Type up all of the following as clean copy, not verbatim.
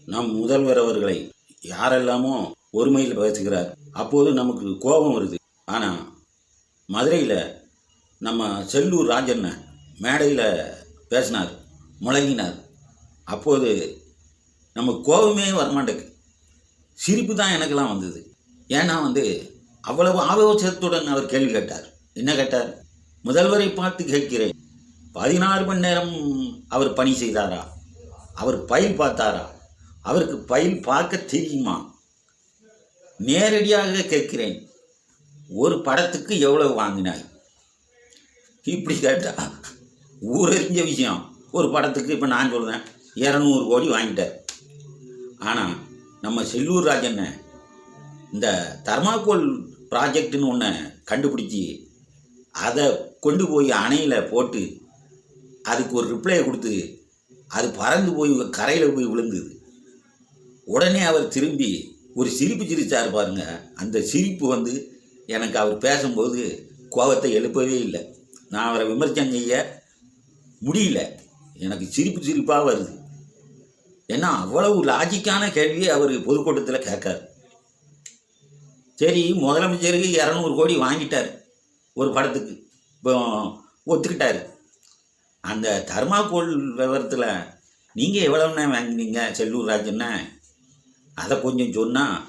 நம் முதல்வர் அவர்களை யாரெல்லாமோ ஒருமையில் பேசுகிறார். அப்போது நமக்கு கோபம் வருது. ஆனால் மதுரையில் நம்ம செல்லூர் ராஜண்ண மேடையில் பேசினார், முழங்கினார். அப்போது நமக்கு கோபமே வரமாட்டேங்குது, சிரிப்பு தான் எனக்கெல்லாம் வந்தது. ஏன்னா அவ்வளவு ஆவேசத்துடன் அவர் கேள்வி கேட்டார். என்ன கேட்டார்? முதல்வரை பார்த்து கேட்கிறேன், 16 மணி நேரம் அவர் பணி செய்தாரா? அவர் பயில் பார்த்தாரா? அவருக்கு பயில் பார்க்க தெரியுமா? நேரடியாக கேட்கிறேன், ஒரு படத்துக்கு எவ்வளவு வாங்கினாய்? இப்படி கேட்டா ஊரறிஞ்ச விஷயம். ஒரு படத்துக்கு இப்போ நான் சொல்கிறேன் 200 கோடி வாங்கிட்டார். ஆனால் நம்ம செல்லூர் ராஜண்ண இந்த தர்மாக்கோல் ப்ராஜெக்டுன்னு ஒன்று கண்டுபிடிச்சி அதை கொண்டு போய் அணையில் போட்டு அதுக்கு ஒரு ரிப்ளையை கொடுத்து அது பறந்து போய் கரையில் போய் விழுந்தது. உடனே அவர் திரும்பி ஒரு சிரிப்பு சிரித்தார் பாருங்க. அந்த சிரிப்பு எனக்கு அவர் பேசும்போது கோபத்தை எழுப்பவே இல்லை. நான் அவரை விமர்சனம் செய்ய முடியல, எனக்கு சிரிப்பாக வருது. ஏன்னா அவ்வளவு லாஜிக்கான கேள்வியை அவர் பொதுக்கூட்டத்தில் கேட்கார். சரி, முதலமைச்சருக்கு 200 கோடி வாங்கிட்டார் ஒரு படத்துக்கு, இப்போ ஒத்துக்கிட்டார். அந்த தர்மாக்கோல் விவரத்தில் நீங்கள் எவ்வளோண்ணே வாங்கினீங்க செல்லூர் ராஜண்ண? அதை கொஞ்சம் சொன்னால்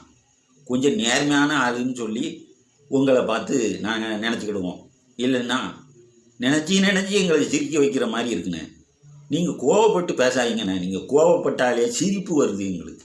கொஞ்சம் நேர்மையான ஆளுன்னு சொல்லி உங்களை பார்த்து நாங்கள் நினச்சிக்கிடுவோம். இல்லைன்னா நினச்சி எங்களை சிரிக்க வைக்கிற மாதிரி இருக்குண்ணே. நீங்கள் கோவப்பட்டு பேசாதீங்கண்ணே. நீங்கள் கோவப்பட்டாலே சிரிப்பு வருது எங்களுக்கு.